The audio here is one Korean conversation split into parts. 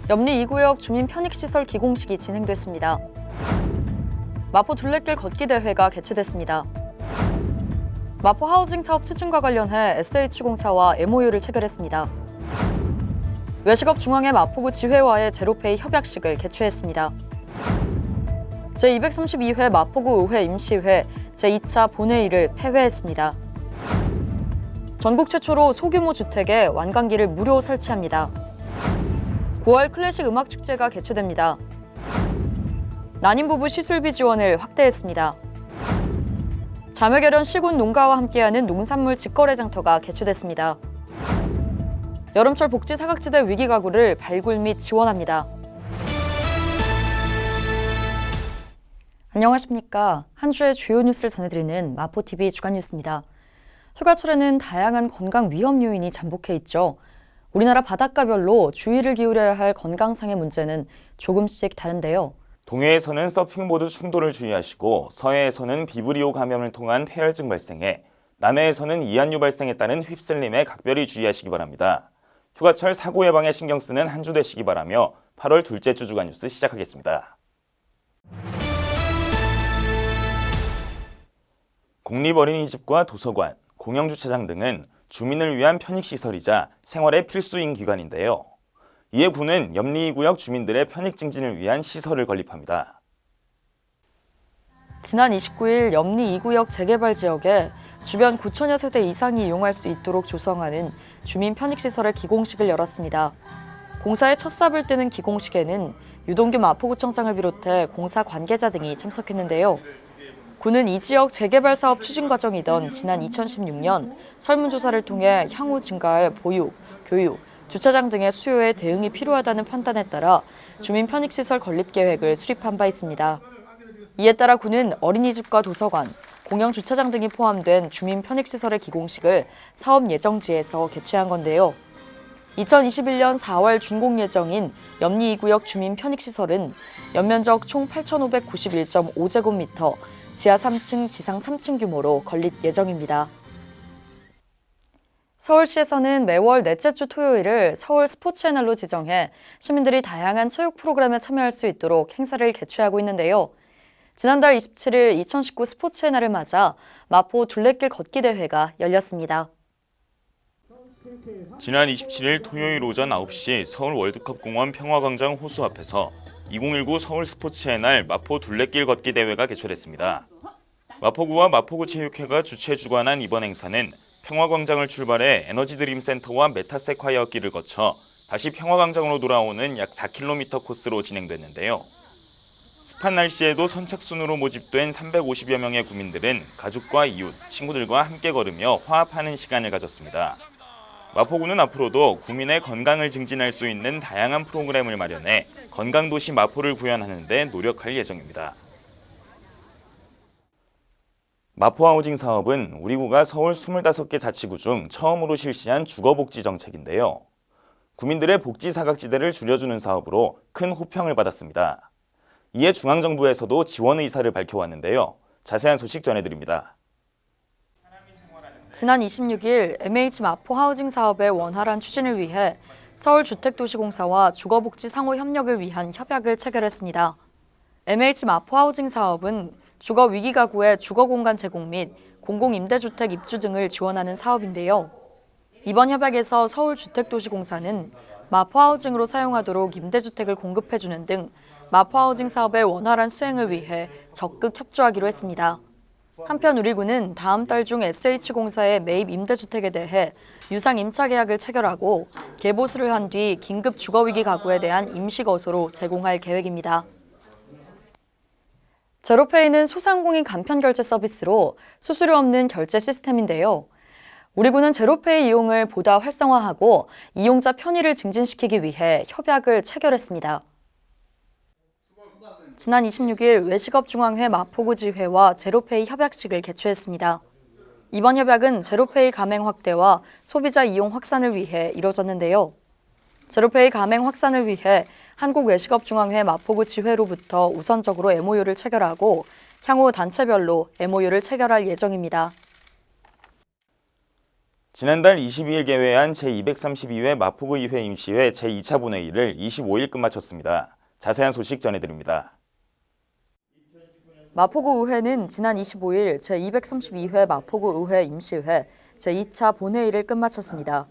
염리 2구역 주민 편익시설 기공식이 진행됐습니다. 마포 둘레길 걷기 대회가 개최됐습니다. 마포 하우징 사업 추진과 관련해 SH공사와 MOU를 체결했습니다. 외식업 중앙회 마포구 지회와의 제로페이 협약식을 개최했습니다. 제232회 마포구 의회 임시회 제2차 본회의를 폐회했습니다. 전국 최초로 소규모 주택에 완강기를 무료 설치합니다. 9월 클래식 음악축제가 개최됩니다. 난임 부부 시술비 지원을 확대했습니다. 자매결연 시군 농가와 함께하는 농산물 직거래 장터가 개최됐습니다. 여름철 복지 사각지대 위기 가구를 발굴 및 지원합니다. 안녕하십니까. 한 주의 주요 뉴스를 전해드리는 마포TV 주간뉴스입니다. 휴가철에는 다양한 건강 위험 요인이 잠복해 있죠. 우리나라 바닷가별로 주의를 기울여야 할 건강상의 문제는 조금씩 다른데요. 동해에서는 서핑보드 충돌을 주의하시고 서해에서는 비브리오 감염을 통한 폐혈증 발생에 남해에서는 이한류 발생에 따른 휩쓸림에 각별히 주의하시기 바랍니다. 휴가철 사고 예방에 신경 쓰는 한 주 되시기 바라며 8월 둘째 주 주간 뉴스 시작하겠습니다. 공립어린이집과 도서관, 공영주차장 등은 주민을 위한 편익시설이자 생활의 필수인 기관인데요. 이에 구는 염리 2구역 주민들의 편익 증진을 위한 시설을 건립합니다. 지난 29일 염리 2구역 재개발 지역에 주변 9천여 세대 이상이 이용할 수 있도록 조성하는 주민 편익시설의 기공식을 열었습니다. 공사의 첫 삽을 뜨는 기공식에는 유동규 마포구청장을 비롯해 공사 관계자 등이 참석했는데요. 구는 이 지역 재개발 사업 추진 과정이던 지난 2016년 설문조사를 통해 향후 증가할 보육, 교육, 주차장 등의 수요에 대응이 필요하다는 판단에 따라 주민 편익시설 건립 계획을 수립한 바 있습니다. 이에 따라 구는 어린이집과 도서관, 공영 주차장 등이 포함된 주민 편익시설의 기공식을 사업 예정지에서 개최한 건데요. 2021년 4월 준공 예정인 염리 2구역 주민 편익시설은 연면적 총 8,591.5제곱미터, 지하 3층, 지상 3층 규모로 건립 예정입니다. 서울시에서는 매월 넷째 주 토요일을 서울 스포츠의 날로 지정해 시민들이 다양한 체육 프로그램에 참여할 수 있도록 행사를 개최하고 있는데요. 지난달 27일 2019 스포츠의 날을 맞아 마포 둘레길 걷기 대회가 열렸습니다. 지난 27일 토요일 오전 9시 서울 월드컵공원 평화광장 호수 앞에서 2019 서울 스포츠의 날 마포 둘레길 걷기 대회가 개최됐습니다. 마포구와 마포구체육회가 주최 주관한 이번 행사는 평화광장을 출발해 에너지드림센터와 메타세콰이어 길을 거쳐 다시 평화광장으로 돌아오는 약 4km 코스로 진행됐는데요. 습한 날씨에도 선착순으로 모집된 350여 명의 구민들은 가족과 이웃, 친구들과 함께 걸으며 화합하는 시간을 가졌습니다. 마포구는 앞으로도 구민의 건강을 증진할 수 있는 다양한 프로그램을 마련해 건강도시 마포를 구현하는 데 노력할 예정입니다. 마포하우징 사업은 우리 구가 서울 25개 자치구 중 처음으로 실시한 주거복지 정책인데요. 구민들의 복지 사각지대를 줄여주는 사업으로 큰 호평을 받았습니다. 이에 중앙정부에서도 지원 의사를 밝혀왔는데요. 자세한 소식 전해드립니다. 지난 26일 MH 마포 하우징 사업의 원활한 추진을 위해 서울주택도시공사와 주거복지 상호 협력을 위한 협약을 체결했습니다. MH 마포 하우징 사업은 주거 위기 가구의 주거 공간 제공 및 공공임대주택 입주 등을 지원하는 사업인데요. 이번 협약에서 서울주택도시공사는 마포하우징으로 사용하도록 임대주택을 공급해주는 등 마포하우징 사업의 원활한 수행을 위해 적극 협조하기로 했습니다. 한편 우리구는 다음 달 중 SH공사의 매입 임대주택에 대해 유상 임차 계약을 체결하고 개보수를 한 뒤 긴급 주거위기 가구에 대한 임시거소로 제공할 계획입니다. 제로페이는 소상공인 간편 결제 서비스로 수수료 없는 결제 시스템인데요. 우리구는 제로페이 이용을 보다 활성화하고 이용자 편의를 증진시키기 위해 협약을 체결했습니다. 지난 26일 외식업중앙회 마포구 지회와 제로페이 협약식을 개최했습니다. 이번 협약은 제로페이 가맹 확대와 소비자 이용 확산을 위해 이뤄졌는데요. 제로페이 가맹 확산을 위해 한국외식업중앙회 마포구 지회로부터 우선적으로 MOU를 체결하고 향후 단체별로 MOU를 체결할 예정입니다. 지난달 22일 개회한 제232회 마포구의회 임시회 제2차 본회의를 25일 끝마쳤습니다. 자세한 소식 전해드립니다. 마포구의회는 지난 25일 제232회 마포구의회 임시회 제2차 본회의를 끝마쳤습니다.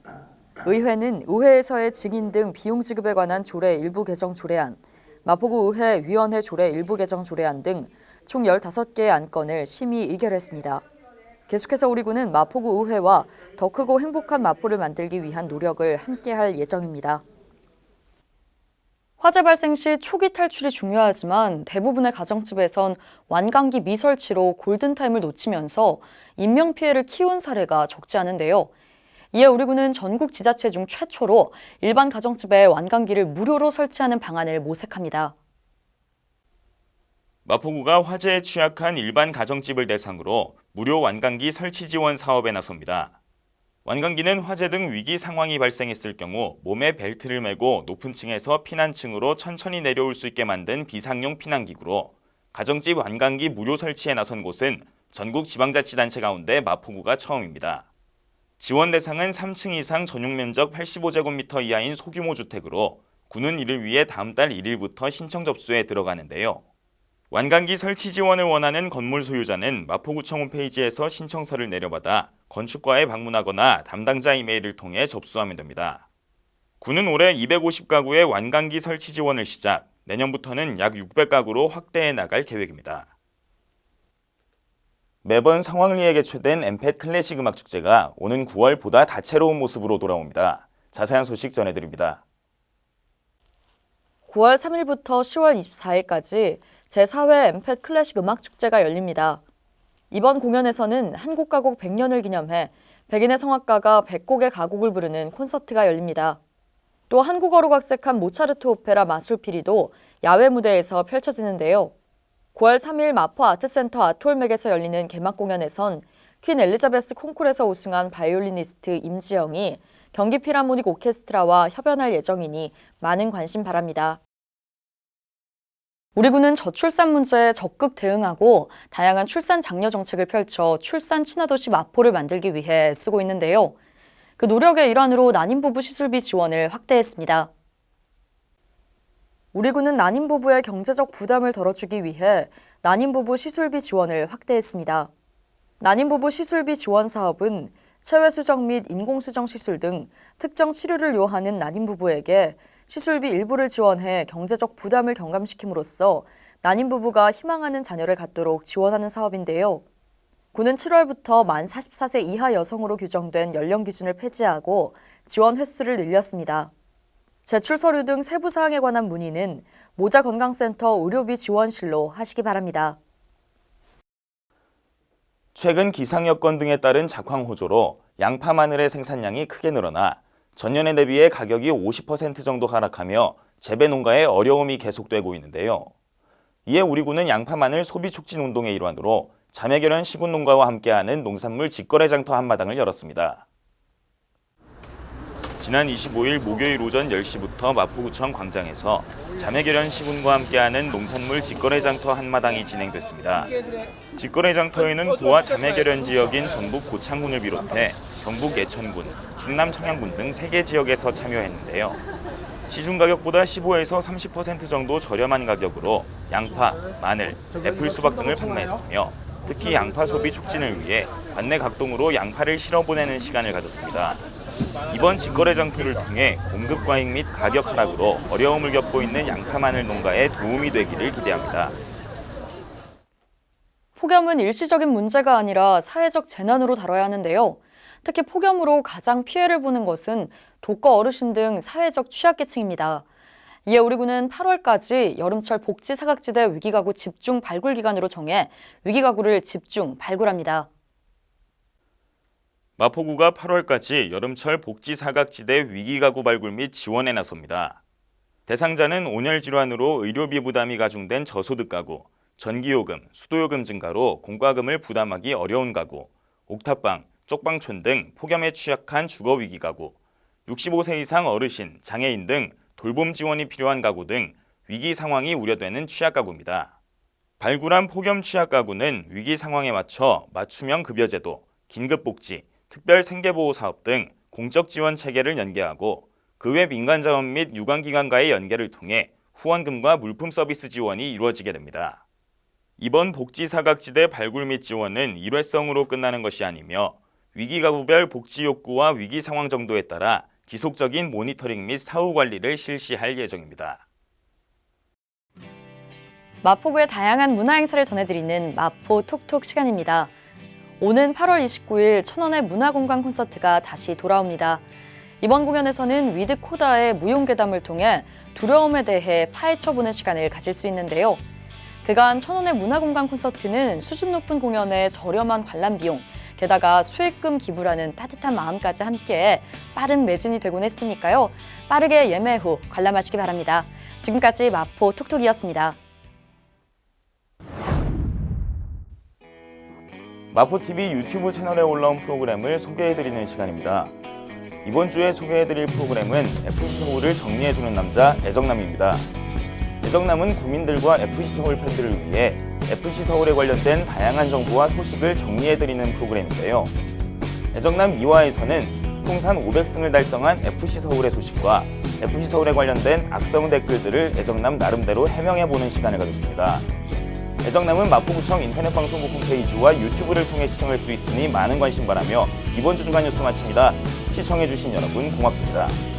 의회는 의회에서의 증인 등 비용 지급에 관한 조례 일부 개정 조례안, 마포구의회 위원회 조례 일부 개정 조례안 등 총 15개의 안건을 심의 의결했습니다. 계속해서 우리 군은 마포구 의회와 더 크고 행복한 마포를 만들기 위한 노력을 함께할 예정입니다. 화재 발생 시 초기 탈출이 중요하지만 대부분의 가정집에선 완강기 미설치로 골든타임을 놓치면서 인명피해를 키운 사례가 적지 않은데요. 이에 우리 군은 전국 지자체 중 최초로 일반 가정집에 완강기를 무료로 설치하는 방안을 모색합니다. 마포구가 화재에 취약한 일반 가정집을 대상으로 무료 완강기 설치 지원 사업에 나섭니다. 완강기는 화재 등 위기 상황이 발생했을 경우 몸에 벨트를 매고 높은 층에서 피난층으로 천천히 내려올 수 있게 만든 비상용 피난기구로 가정집 완강기 무료 설치에 나선 곳은 전국 지방자치단체 가운데 마포구가 처음입니다. 지원 대상은 3층 이상 전용 면적 85제곱미터 이하인 소규모 주택으로 구는 이를 위해 다음 달 1일부터 신청 접수에 들어가는데요. 완강기 설치 지원을 원하는 건물 소유자는 마포구청 홈페이지에서 신청서를 내려받아 건축과에 방문하거나 담당자 이메일을 통해 접수하면 됩니다. 구는 올해 250가구의 완강기 설치 지원을 시작, 내년부터는 약 600가구로 확대해 나갈 계획입니다. 매번 성황리에 개최된 엠펫 클래식 음악 축제가 오는 9월 보다 다채로운 모습으로 돌아옵니다. 자세한 소식 전해드립니다. 9월 3일부터 10월 24일까지 제4회 엠펫 클래식 음악 축제가 열립니다. 이번 공연에서는 한국 가곡 100년을 기념해 백인의 성악가가 100곡의 가곡을 부르는 콘서트가 열립니다. 또 한국어로 각색한 모차르트 오페라 마술피리도 야외 무대에서 펼쳐지는데요. 9월 3일 마포 아트센터 아트홀맥에서 열리는 개막 공연에선 퀸 엘리자베스 콩쿨에서 우승한 바이올리니스트 임지영이 경기 필하모닉 오케스트라와 협연할 예정이니 많은 관심 바랍니다. 우리 군은 저출산 문제에 적극 대응하고 다양한 출산 장려 정책을 펼쳐 출산 친화도시 마포를 만들기 위해 쓰고 있는데요. 그 노력의 일환으로 난임부부 시술비 지원을 확대했습니다. 우리 군은 난임부부의 경제적 부담을 덜어주기 위해 난임부부 시술비 지원을 확대했습니다. 난임부부 시술비 지원 사업은 체외수정 및 인공수정 시술 등 특정 치료를 요하는 난임부부에게 시술비 일부를 지원해 경제적 부담을 경감시킴으로써 난임부부가 희망하는 자녀를 갖도록 지원하는 사업인데요. 군은 7월부터 만 44세 이하 여성으로 규정된 연령 기준을 폐지하고 지원 횟수를 늘렸습니다. 제출 서류 등 세부 사항에 관한 문의는 모자건강센터 의료비 지원실로 하시기 바랍니다. 최근 기상 여건 등에 따른 작황 호조로 양파 마늘의 생산량이 크게 늘어나 전년에 대비해 가격이 50% 정도 하락하며 재배 농가의 어려움이 계속되고 있는데요. 이에 우리 군은 양파 마늘 소비 촉진 운동의 일환으로 자매결연 시군 농가와 함께하는 농산물 직거래 장터 한마당을 열었습니다. 지난 25일 목요일 오전 10시부터 마포구청 광장에서 자매결연 시군과 함께하는 농산물 직거래 장터 한마당이 진행됐습니다. 직거래 장터에는 구와 자매결연 지역인 전북 고창군을 비롯해 경북 예천군, 충남 청양군 등 3개 지역에서 참여했는데요. 시중 가격보다 15에서 30% 정도 저렴한 가격으로 양파, 마늘, 애플, 수박 등을 판매했으며 특히 양파 소비 촉진을 위해 관내 각동으로 양파를 실어보내는 시간을 가졌습니다. 이번 직거래 장터를 통해 공급 과잉 및 가격 하락으로 어려움을 겪고 있는 양파 마늘 농가에 도움이 되기를 기대합니다. 폭염은 일시적인 문제가 아니라 사회적 재난으로 다뤄야 하는데요. 특히 폭염으로 가장 피해를 보는 것은 독거 어르신 등 사회적 취약계층입니다. 이에 우리 군은 8월까지 여름철 복지 사각지대 위기가구 집중 발굴 기간으로 정해 위기가구를 집중 발굴합니다. 마포구가 8월까지 여름철 복지 사각지대 위기가구 발굴 및 지원에 나섭니다. 대상자는 온열 질환으로 의료비 부담이 가중된 저소득 가구, 전기요금, 수도요금 증가로 공과금을 부담하기 어려운 가구, 옥탑방, 쪽방촌 등 폭염에 취약한 주거위기 가구, 65세 이상 어르신, 장애인 등 돌봄 지원이 필요한 가구 등 위기 상황이 우려되는 취약 가구입니다. 발굴한 폭염 취약 가구는 위기 상황에 맞춰 맞춤형 급여제도, 긴급복지, 특별 생계보호 사업 등 공적 지원 체계를 연계하고 그 외 민간자원 및 유관기관과의 연계를 통해 후원금과 물품 서비스 지원이 이루어지게 됩니다. 이번 복지사각지대 발굴 및 지원은 일회성으로 끝나는 것이 아니며 위기가구별 복지 욕구와 위기 상황 정도에 따라 지속적인 모니터링 및 사후 관리를 실시할 예정입니다. 마포구의 다양한 문화 행사를 전해드리는 마포 톡톡 시간입니다. 오는 8월 29일 천원의 문화공간 콘서트가 다시 돌아옵니다. 이번 공연에서는 위드 코다의 무용괴담을 통해 두려움에 대해 파헤쳐보는 시간을 가질 수 있는데요. 그간 천원의 문화공간 콘서트는 수준 높은 공연에 저렴한 관람 비용, 게다가 수익금 기부라는 따뜻한 마음까지 함께해 빠른 매진이 되곤 했으니까요. 빠르게 예매 후 관람하시기 바랍니다. 지금까지 마포 톡톡이었습니다. 마포TV 유튜브 채널에 올라온 프로그램을 소개해드리는 시간입니다. 이번 주에 소개해드릴 프로그램은 FC서울을 정리해주는 남자 애정남입니다. 애정남은 국민들과 FC서울 팬들을 위해 FC서울에 관련된 다양한 정보와 소식을 정리해드리는 프로그램인데요. 애정남 2화에서는 통산 500승을 달성한 FC서울의 소식과 FC서울에 관련된 악성 댓글들을 애정남 나름대로 해명해보는 시간을 가졌습니다. 애정남은 마포구청 인터넷방송국 홈페이지와 유튜브를 통해 시청할 수 있으니 많은 관심 바라며 이번 주 주간 뉴스 마칩니다. 시청해주신 여러분 고맙습니다.